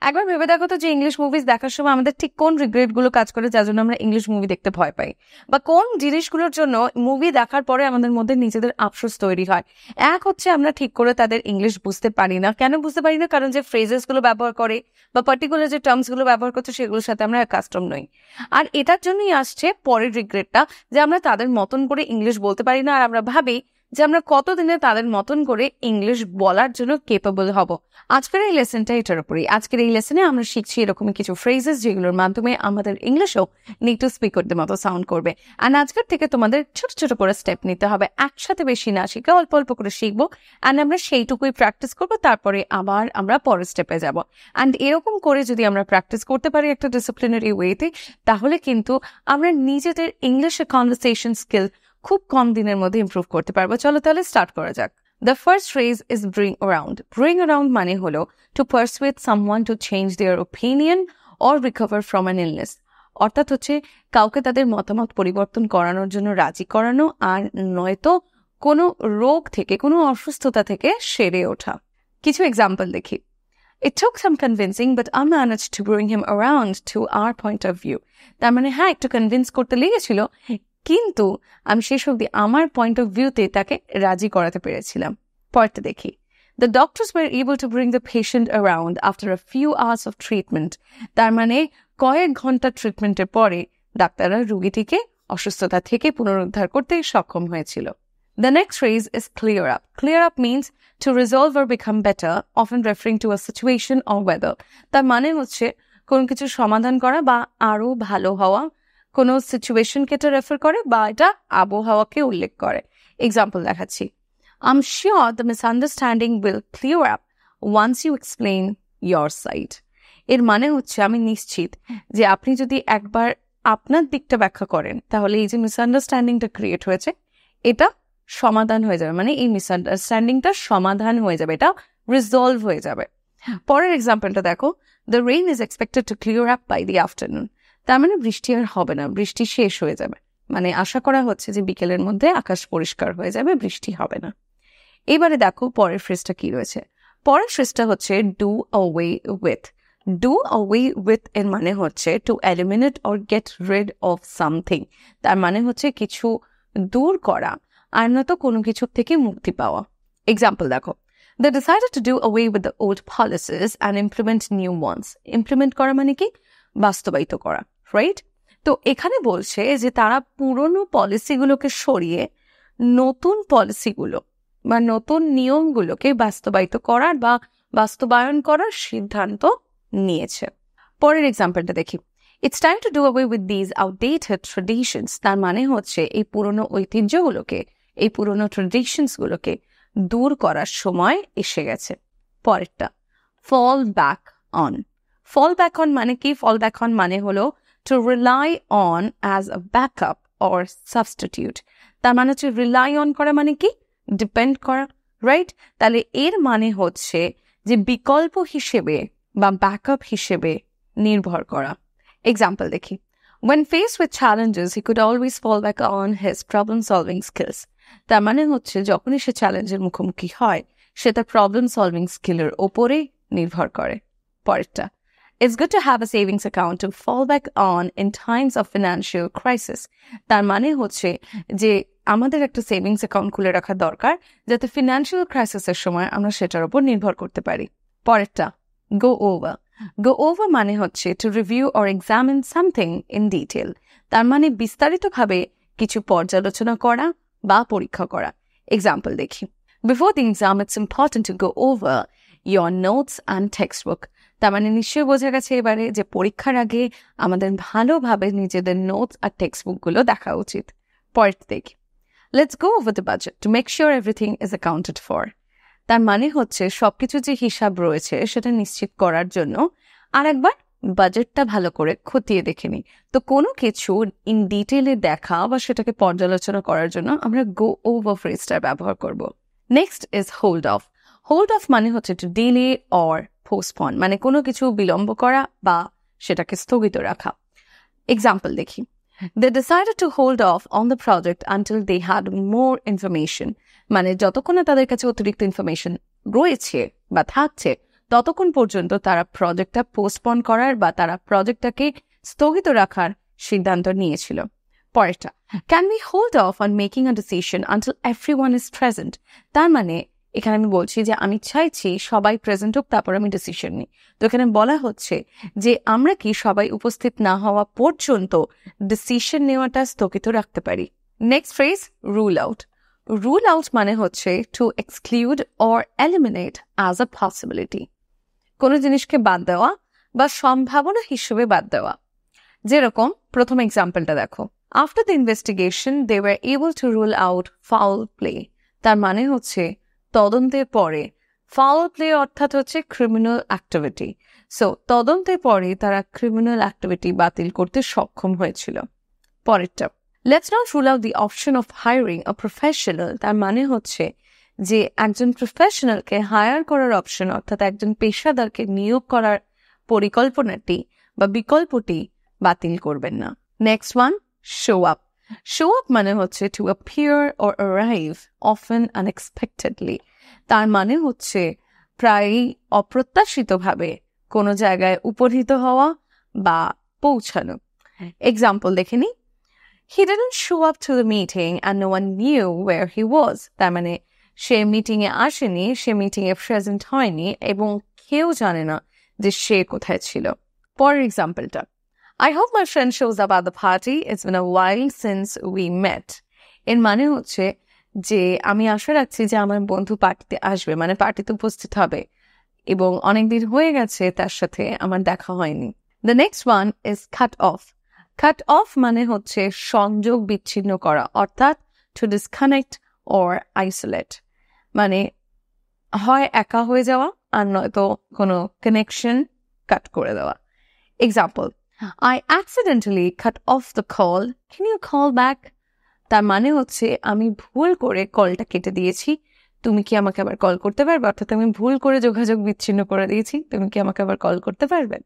একবার ভেবে দেখো তো যে ইংলিশ মুভিজ দেখার সময় আমাদের ঠিক কোন রিগ্রেট গুলো কাজ করে যার জন্য আমরা ইংলিশ মুভি দেখতে ভয় পাই, বা কোন জিনিসগুলোর জন্য মুভি দেখার পরে আমাদের মধ্যে নিজেদের আফসোস তৈরি হয়। এক হচ্ছে আমরা ঠিক করে তাদের ইংলিশ বুঝতে পারি না। কেন বুঝতে পারি না? কারণ যে ফ্রেজেস গুলো ব্যবহার করে বা পার্টিকুলার যে টার্মস গুলো ব্যবহার করছে সেগুলোর সাথে আমরা কাস্টম নই। আর এটার জন্যই আসছে পরের রিগ্রেটটা, যে আমরা তাদের মতন করে ইংলিশ বলতে পারি না, আর আমরা ভাবি যে আমরা কতদিনে তাদের মতন করে ইংলিশ বলার জন্য কেপেবল হব। আজকের এই লেসনটা এটার উপরেই। আজকের এই লেসনে আমরা শিখছি এরকমই কিছু ফ্রেজেস যেগুলোর মাধ্যমে আমাদের ইংলিশও নেটিভ স্পিকারদের মতো সাউন্ড করবে। আর আজকের থেকে তোমাদের ছোট ছোট করে স্টেপ নিতে হবে, একসাথে বেশি না শিখে অল্প অল্প করে শিখবো, অ্যান্ড আমরা সেইটুকুই প্র্যাকটিস করবো, তারপরে আবার আমরা পরের স্টেপে যাব। অ্যান্ড এরকম করে যদি আমরা প্র্যাকটিস করতে পারি একটা ডিসিপ্লিনারি ওয়েতে, তাহলে কিন্তু আমরা নিজেদের ইংলিশে কনভারসেশন স্কিল খুব কম দিনের মধ্যে ইমপ্রুভ করতে পারবো। চলো তাহলে স্টার্ট করা যাক। The first phrase is bring around. Bring around মানে হলো to persuade someone to change their opinion or recover from an illness. অর্থাৎ হচ্ছে কাউকে তাদের মতামত পরিবর্তন করানোর জন্য রাজি করানো, আর নয়তো কোনো রোগ থেকে, কোনো অসুস্থতা থেকে সেরে ওঠা। কিছু এক্সাম্পল দেখি। It took some convincing, but I managed to bring him around to our point of view. তার মানে হ্যাঁ, একটু কনভিন্স করতে লেগেছিল, কিন্তু আমি শেষ অবধি আমার পয়েন্ট অফ ভিউতে তাকে রাজি করাতে পেরেছিলাম। পরেরটা দেখি। The doctors were able to bring the patient around after a few hours of treatment. তার মানে কয়েক ঘন্টা ট্রিটমেন্টের পরে ডাক্তাররা রোগীটিকে অসুস্থতা থেকে পুনরুদ্ধার করতে সক্ষম হয়েছিল। The next phrase is clear up. Clear up means to resolve or become better, often referring to a situation or weather. তার মানে হচ্ছে কোন কিছু সমাধান করা বা আরো ভালো হওয়া, কোনো সিচুয়েশনকে এটা রেফার করে বা এটা আবহাওয়াকে উল্লেখ করে। এক্সাম্পল দেখাচ্ছি। I'm sure the misunderstanding will clear up once you explain your side. এর মানে হচ্ছে আমি নিশ্চিত যে আপনি যদি একবার আপনার দিকটা ব্যাখ্যা করেন, তাহলে এই যে মিসআন্ডারস্ট্যান্ডিংটা ক্রিয়েট হয়েছে এটা সমাধান হয়ে যাবে। মানে এই মিসআন্ডারস্ট্যান্ডিংটা সমাধান হয়ে যাবে, এটা রিজলভ হয়ে যাবে। পরের এক্সাম্পলটা দেখো। The rain is expected to clear up by the afternoon. তার মানে বৃষ্টি আর হবে না, বৃষ্টি শেষ হয়ে যাবে। মানে আশা করা হচ্ছে যে বিকেলের মধ্যে আকাশ পরিষ্কার হয়ে যাবে, বৃষ্টি হবে না। এবারে দেখো পরের ফ্রেজটা কি রয়েছে। পরের ফ্রেজটা হচ্ছে do away with. Do away with এর মানে হচ্ছে two eliminate or get rid of something. তার মানে হচ্ছে কিছু দূর করা, আর নয়তো কোনো কিছু থেকে মুক্তি পাওয়া। এক্সাম্পল দেখো। They decided to do away with the old policies and implement new ones. Implement করা মানে কি? বাস্তবায়িত করা, রাইট? তো এখানে বলছে যে তারা পুরনো পলিসিগুলোকে সরিয়ে নতুন পলিসিগুলো বা নতুন নিয়মগুলোকে বাস্তবায়িত করার বা বাস্তবায়ন করার সিদ্ধান্ত নিয়েছে। পরের এক্সাম্পলটা দেখি। It's time to do away with these outdated traditions. তার মানে হচ্ছে এই পুরনো ঐতিহ্যগুলোকে, এই পুরনো ট্রেডিশনসগুলোকে দূর করার সময় এসে গেছে। পরেরটা fall back on. Fall back on মানে কি? Fall back on মানে হলো to rely on as a backup or substitute. তার মানে হচ্ছে rely on করা মানে কি? ডিপেন্ড করা, রাইট? তাহলে এর মানে হচ্ছে যে বিকল্প হিসেবে বা ব্যাকআপ হিসেবে নির্ভর করা। এক্সাম্পল দেখি। When faced with challenges, he could always fall back on his problem solving skills. তার মানে হচ্ছে যখনই সে চ্যালেঞ্জের মুখোমুখি হয়, সে তার প্রবলেম সলভিং স্কিলের ওপরে নির্ভর করে। পরেরটা। It's good to have a savings account to fall back on in times of financial crisis. তার মানে হচ্ছে যে আমাদের একটা সেভিংস অ্যাকাউন্ট খুলে রাখা দরকার, যাতে ফিনান্সিয়াল ক্রাইসিসের সময় আমরা সেটার উপর নির্ভর করতে পারি। পরেরটা গো ওভার। গো ওভার মানে হচ্ছে to review or examine something in detail. তার মানে বিস্তারিতভাবে কিছু পর্যালোচনা করা বা পরীক্ষা করা। এক্সাম্পল দেখি। Before the exam, it's important to go over your notes and textbook. তার মানে নিশ্চয়ই বোঝা গেছে এবারে যে পরীক্ষার আগে আমাদের ভালোভাবে নিজেদের নোটস আর টেক্সটবুকগুলো দেখা উচিত। পরের দেখি। Let's go over the budget to make sure everything is accounted for. তার মানে হচ্ছে সবকিছু যে হিসাব রয়েছে সেটা নিশ্চিত করার জন্য আর একবার বাজেটটা ভালো করে খতিয়ে দেখে নিই। তো কোনো কিছু ইন ডিটেইলে দেখা বা সেটাকে পর্যালোচনা করার জন্য আমরা গো ওভার ফ্রেজটা ব্যবহার করব। Next is hold of. Hold of মানে হচ্ছে টু ডিলে অর পোস্টপন, মানে কোনো কিছু বিলম্ব করা বা সেটাকে স্থগিত রাখা। এক্সাম্পল দেখি। They decided to hold off on the project until they had more information. মানে যতক্ষণে তাদের কাছে অতিরিক্ত ইনফরমেশন রয়েছে বা থাকছে ততক্ষণ পর্যন্ত তারা প্রজেক্টটা পোস্টপন করার বা তারা প্রজেক্টটাকে স্থগিত রাখার সিদ্ধান্ত নিয়েছিল। পরেরটা, can we hold of on making a decision until everyone is present. তার মানে এখানে আমি বলছি যে আমি চাইছি সবাই প্রেজেন্ট হোক, তারপর আমি ডিসিশন নিই। তো এখানে বলা হচ্ছে যে আমরা কি সবাই উপস্থিত না হওয়া পর্যন্ত ডিসিশন নেওয়াটা স্থগিত রাখতে পারি। Next phrase, rule out. Rule out মানে হচ্ছে two exclude or eliminate as a possibility, কোনো জিনিসকে বাদ দেওয়া বা সম্ভাবনা হিসেবে বাদ দেওয়া। যেরকম প্রথম এক্সাম্পলটা দেখো, after the investigation they were able to rule out foul play. তার মানে হচ্ছে তদন্তের পরে, ফাউল প্লে অর্থাৎ হচ্ছে ক্রিমিনাল অ্যাক্টিভিটি। সো তদন্তের পরে তারা ক্রিমিনাল অ্যাক্টিভিটি বাতিল করতে সক্ষম হয়েছিল। পরেরটা, let's not rule out the option of hiring a professional. তার মানে হচ্ছে যে একজন প্রফেশনালকে হায়ার করার অপশন অর্থাৎ একজন পেশাদারকে নিয়োগ করার পরিকল্পনাটি বা বিকল্পটি বাতিল করবেন না। Next one, show up. Show up মানে হচ্ছে to appear or arrive often unexpectedly. তার মানে হচ্ছে প্রায়ই অপ্রত্যাশিতভাবে কোনো জায়গায় উপনীত হওয়া বা পৌঁছানো। এক্সাম্পল দেখে নি, he didn't show up to the meeting and no one knew where he was. তার মানে সে মিটিংয়ে আসেনি, সে মিটিংয়ে প্রেজেন্ট হয়নি এবং কেউ জানে না যে সে কোথায় ছিল। পরের এক্সাম্পলটা, I hope my friend shows up at the party. It's been a while since we met. এর মানে হচ্ছে যে আমি আশা রাখছি যে আমার বন্ধু পার্টিতে আসবে, মানে পার্টিতে উপস্থিত হবে এবং অনেকদিন হয়ে গেছে তার সাথে আমার দেখা হয়নি। The next one is cut off. Cut off মানে হচ্ছে সংযোগ বিচ্ছিন্ন করা অর্থাৎ টু ডিসকানেক্ট অর আইসোলেট, মানে হয় একা হয়ে যাওয়া আর নয়তো কোনো কানেকশন কাট করে দেওয়া। Example, I accidentally cut off the call. Can you call back? তার মানে হচ্ছে আমি ভুল করে কলটা কেটে দিয়েছি, তুমি কি আমাকে আবার কল করতে পারবে? অর্থাৎ আমি ভুল করে যোগাযোগ বিচ্ছিন্ন করে দিয়েছি, তুমি কি আমাকে আবার কল করতে পারবে?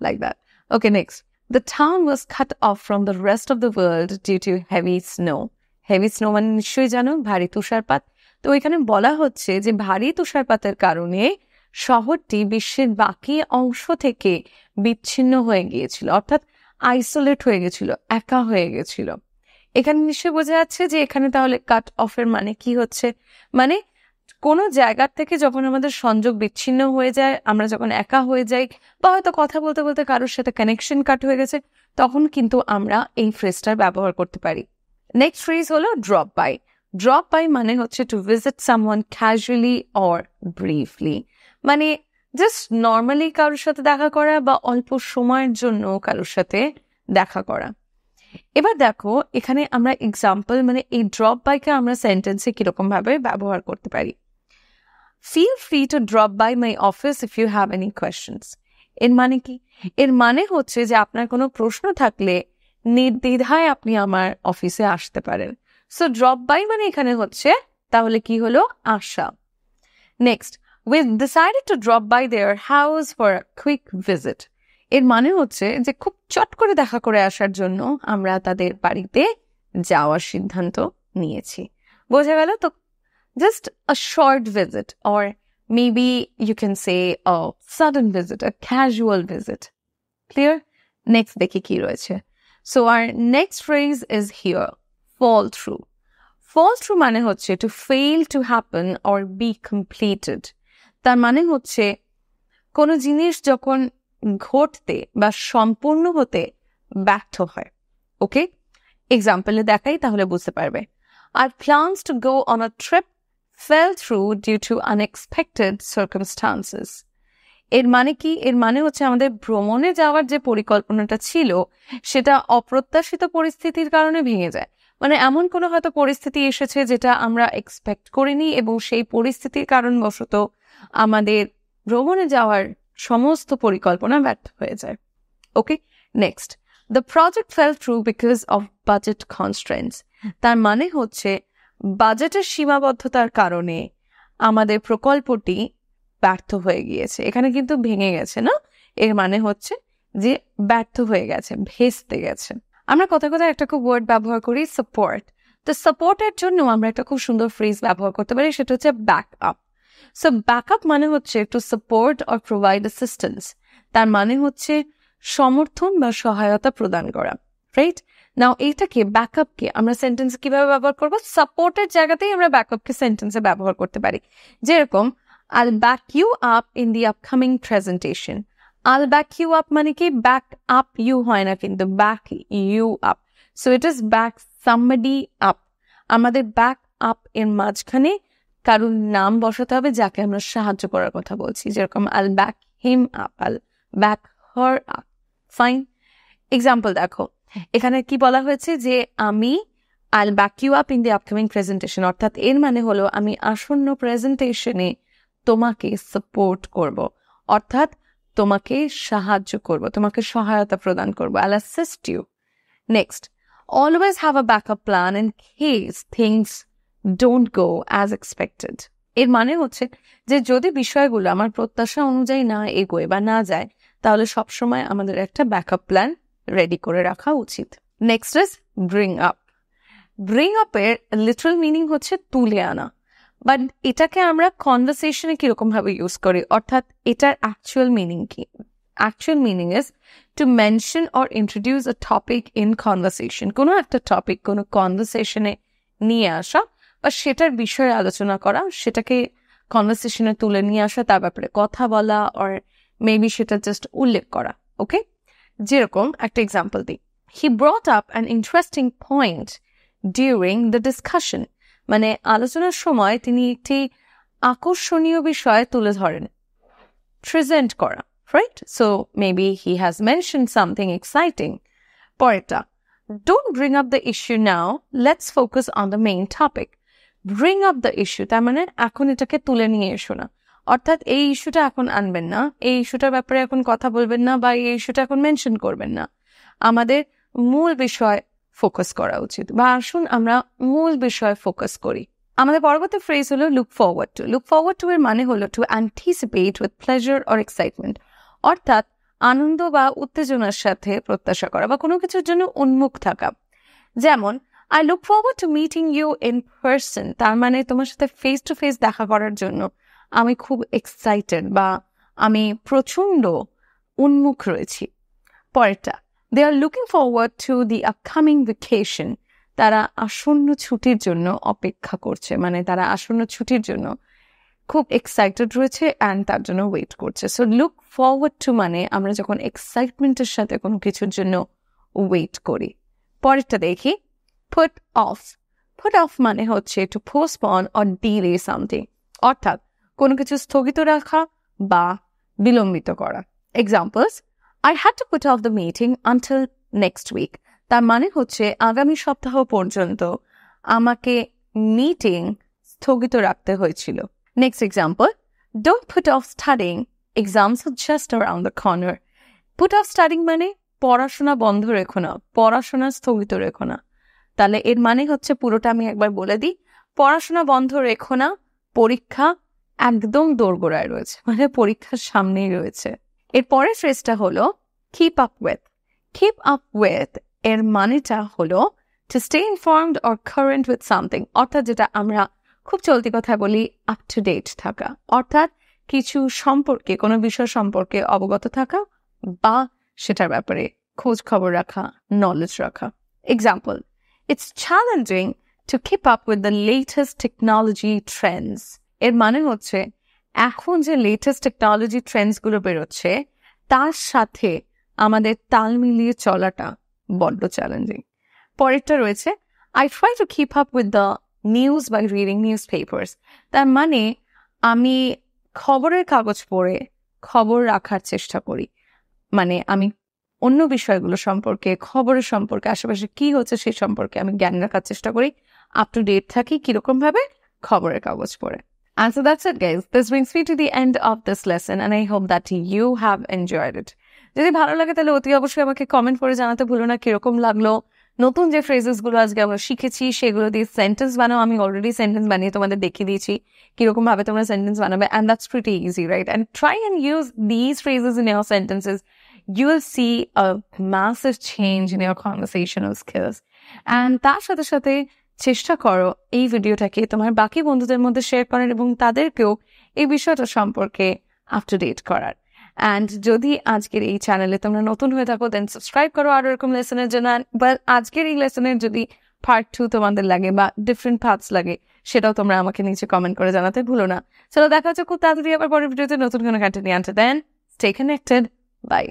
Like that. Okay, next. The town was cut off from the rest of the world due to heavy snow. Heavy snow মানে নিশ্চয়ই জানো ভারী তুষারপাত। তো এখানে বলা হচ্ছে যে ভারী তুষারপাতের কারণে শহরটি বিশ্বের বাকি অংশ থেকে বিচ্ছিন্ন হয়ে গিয়েছিল, অর্থাৎ আইসোলেট হয়ে গেছিল, একা হয়ে গেছিল। এখানে নিশ্চয়ই বোঝা যাচ্ছে যে এখানে তাহলে কাট অফের মানে কি হচ্ছে, মানে কোনো জায়গার থেকে যখন আমাদের সংযোগ বিচ্ছিন্ন হয়ে যায়, আমরা যখন একা হয়ে যাই বা হয়তো কথা বলতে বলতে কারোর সাথে কানেকশন কাট হয়ে গেছে, তখন কিন্তু আমরা এই ফ্রেজটার ব্যবহার করতে পারি। নেক্সট ফ্রেজ হলো ড্রপ বাই। ড্রপ বাই মানে হচ্ছে to visit someone casually or briefly, মানে জাস্ট নর্মালি কারোর সাথে দেখা করা বা অল্প সময়ের জন্য কারোর সাথে দেখা করা। এবার দেখো এখানে আমরা এক্সাম্পল, মানে এই ড্রপ বাইকে আমরা সেন্টেন্সে কিরকম ভাবে ব্যবহার করতে পারি। Feel free to drop by my office if you have any questions. এর মানে কি? এর মানে হচ্ছে যে আপনার কোনো প্রশ্ন থাকলে নির্দ্বিধায় আপনি আমার অফিসে আসতে পারেন। সো ড্রপ বাই মানে এখানে হচ্ছে তাহলে কি হলো, আসা। Next, we decided to drop by their house for a quick visit. এর মানে হচ্ছে যে খুব চট করে দেখা করে আসার জন্য আমরা তাদের বাড়িতে যাওয়ার সিদ্ধান্ত নিয়েছি। বোঝা গেল তো? Just a short visit, or maybe you can say a sudden visit, a casual visit. Clear? Next দেখি কি রয়েছে। So our next phrase is here, fall through. Fall through মানে হচ্ছে to fail to happen or be completed. তার মানে হচ্ছে কোনো জিনিস যখন ঘটতে বা সম্পূর্ণ হতে ব্যর্থ হয়। ওকে, এক্সাম্পলে দেখাই তাহলে বুঝতে পারবে। Our plans to go on a trip fell through due to unexpected circumstances. এর মানে কি? এর মানে হচ্ছে আমাদের ভ্রমণে যাওয়ার যে পরিকল্পনাটা ছিল সেটা অপ্রত্যাশিত পরিস্থিতির কারণে ভেঙে যায়। মানে এমন কোনো হয়তো পরিস্থিতি এসেছে যেটা আমরা এক্সপেক্ট করিনি এবং সেই পরিস্থিতির কারণবশত আমাদের ভ্রমণে যাওয়ার সমস্ত পরিকল্পনা ব্যর্থ হয়ে যায়। Okay, next, the project fell through because of budget constraints. তার মানে হচ্ছে বাজেটের সীমাবদ্ধতার কারণে আমাদের প্রকল্পটি ব্যর্থ হয়ে গিয়েছে। এখানে কিন্তু ভেঙে গেছে না, এর মানে হচ্ছে যে ব্যর্থ হয়ে গেছে, ভেস্তে গেছে। আমরা কথা কথা একটা খুব ওয়ার্ড ব্যবহার করি, সাপোর্ট। তো সাপোর্টের জন্য আমরা একটা খুব সুন্দর ফ্রেজ ব্যবহার করতে পারি, সেটা হচ্ছে ব্যাক আপ। সো ব্যাকআপ মানে হচ্ছে to support or provide assistance, তার মানে হচ্ছে সমর্থন বা সহায়তা প্রদান করা, রাইট? নাও এইটাকে ব্যাকআপকে আমরা সেন্টেন্সে কিভাবে ব্যবহার করব? সাপোর্টের জায়গাতেই আমরা ব্যাকআপকে সেন্টেন্সে ব্যবহার করতে পারি। যেরকম I'll back you up in the upcoming presentation. I'll back you up মানে কি back up you হয় না, কিন্তু back you up. So it is back somebody up. আমাদের back up এর মাঝখানে কারোর নাম বসাতে হবে যাকে আমরা সাহায্য করার কথা বলছি। যেরকম I'll back him up, I'll back her up. Fine. Example দেখো, এখানে কি বলা হয়েছে যে আমি I'll back you up in the upcoming presentation, অর্থাৎ এর মানে হলো আমি আসন্ন প্রেজেন্টেশনে তোমাকে সাপোর্ট করব, অর্থাৎ তোমাকে সাহায্য করব, তোমাকে সহায়তা প্রদান করব। I'll assist you. Next, always have a backup plan in case things don't go as expected. এর মানে হচ্ছে যে যদি বিষয়গুলো আমার প্রত্যাশা অনুযায়ী না এগোয় বা না যায়, তাহলে সবসময় আমাদের একটা ব্যাকআপ প্ল্যান রেডি করে রাখা উচিত। Next is bring up. Bring up এর লিটারাল মিনিং হচ্ছে তুলে আনা, বাট এটাকে আমরা কনভারসেশনে কিরকম ভাবে ইউজ করি, অর্থাৎ এটার অ্যাকচুয়াল মিনিং কি? Actual meaning is two mention or introduce a topic in conversation. কোনো একটা টপিক কোনো কনভারসেশনে নিয়ে আসা বা সেটার বিষয়ে আলোচনা করা, সেটাকে কনভারসেশনে তুলে নিয়ে আসা, তার ব্যাপারে কথা বলা, অর মেবি সেটা জাস্ট উল্লেখ করা। ওকে, যেরকম একটা এক্সাম্পল দিই, he brought up an interesting point during the discussion, মানে আলোচনার সময় তিনি একটি আকর্ষণীয় বিষয় তুলে ধরেন, প্রেজেন্ট করা, right? So maybe he has mention something exciting. পরেরটা, don't bring up the issue now, let's focus on the main topic. Bring up the issue তার মানে এখন এটাকে তুলে নিয়ে এসো না, অর্থাৎ এই ইস্যুটা এখন আনবেন না, এই ইস্যুটার ব্যাপারে এখন কথা বলবেন না, বা এই ইস্যুটা এখন মেনশন করবেন না। আমাদের মূল বিষয় ফোকাস করা উচিত, বা আসুন আমরা মূল বিষয়ে ফোকাস করি। আমাদের পরবর্তী ফ্রেজ হলো look forward to. Look forward to এর মানে হলো to anticipate with pleasure or excitement, অর্থাৎ আনন্দ বা উত্তেজনার সাথে প্রত্যাশা করা বা কোনো কিছুর জন্য উন্মুখ থাকা। যেমন I look forward to meeting you in person, তার মানে তোমার সাথে ফেস টু ফেস দেখা করার জন্য আমি খুব এক্সাইটেড বা আমি প্রচন্ড উন্মুখ রয়েছি। পরেরটা, they are looking forward to the upcoming vacation, তারা আসন্ন ছুটির জন্য অপেক্ষা করছে, মানে তারা আসন্ন ছুটির জন্য খুব এক্সাইটেড রয়েছে অ্যান্ড তার জন্য ওয়েট করছে। সো লুক ফরওয়ার্ড টু মানে আমরা যখন এক্সাইটমেন্টের সাথে কোনো কিছুর জন্য ওয়েট করি। পরেরটা দেখি, put off. Put off মানে হচ্ছে to postpone or delay something, অর্থাৎ কোনো কিছু স্থগিত রাখা বা বিলম্বিত করা। Examples, I had to put off the meeting until next week. তার মানে হচ্ছে আগামী সপ্তাহ পর্যন্ত আমাকে মিটিং স্থগিত রাখতে হয়েছিল। Next example, don't put off studying. Exams are just around the corner. Put off studying মানে পড়াশোনা বন্ধ রেখো না, পড়াশোনা স্থগিত রেখো না। তাহলে এর মানে হচ্ছে, পুরোটা আমি একবার বলে দিই, পড়াশোনা বন্ধ রেখো না, পরীক্ষা একদম দোরগোড়ায় রয়েছে, মানে পরীক্ষার সামনেই রয়েছে। এর পরের ফ্রেজটা হলো keep up with. Keep up with এর মানেটা হলো to stay informed or current with something, অর্থাৎ যেটা আমরা খুব চলতি কথায় বলি আপ টু ডেট থাকা, অর্থাৎ কিছু সম্পর্কে, কোনো বিষয় সম্পর্কে অবগত থাকা বা সেটার ব্যাপারে খোঁজ খবর রাখা, নলেজ রাখা। Example, it's challenging to keep up with the latest technology trends. এর মানে হচ্ছে এখন যে লেটেস্ট টেকনোলজি ট্রেন্ডস গুলো বেরোচ্ছে তার সাথে আমাদের তাল মিলিয়ে চলাটা বড্ড চ্যালেঞ্জিং। পরেরটা রয়েছে, I try to keep up with the news by reading newspapers. তার মানে আমি খবরের কাগজ পড়ে খবর রাখার চেষ্টা করি, মানে আমি অন্য বিষয়গুলো সম্পর্কে, খবরের সম্পর্কে, আশেপাশে কি হচ্ছে সেই সম্পর্কে আমি জ্ঞান রাখার চেষ্টা করি, আপ টু ডেট থাকি কিরকম ভাবে, খবরের কাগজ পড়ে। And so that's it guys, this brings me to the end of this lesson and I hope that you have enjoyed it. যদি ভালো লাগে তাহলে অতি অবশ্যই আমাকে কমেন্ট করে জানাতে ভুলো না কিরকম লাগলো। নতুন যে ফ্রেজেস গুলো আজকে আমরা শিখেছি সেগুলো দিয়ে সেন্টেন্স বানাও, আমি অলরেডি সেন্টেন্স বানিয়ে তোমাদের দেখিয়ে দিয়েছি কিরকম ভাবে তোমরা সেন্টেন্স বানাবে, and that's pretty easy, right? And try and use these phrases in your sentences. You will see a massive change in your conversational skills. And তার সাথে সাথে চেষ্টা করো এই ভিডিওটাকে তোমার বাকি বন্ধুদের মধ্যে শেয়ার করার এবং তাদেরকেও এই বিষয়টা সম্পর্কে আপ টু ডেট করার। অ্যান্ড যদি আজকের এই চ্যানেলে তোমরা নতুন হয়ে থাকো দেন সাবস্ক্রাইব করো আরো এরকম লেসনের জন্য। বা আজকের এই লেসনের যদি পার্ট 2 তোমাদের লাগে বা ডিফারেন্ট পার্টস লাগে সেটাও তোমরা আমাকে নিচে কমেন্ট করে জানাতে ভুলো না। চলো দেখা হচ্ছে খুব তাড়াতাড়ি আবার পরের ভিডিওতে নতুন কোনো কন্টেন্ট নিয়ে আনতে। Then stay connected, by.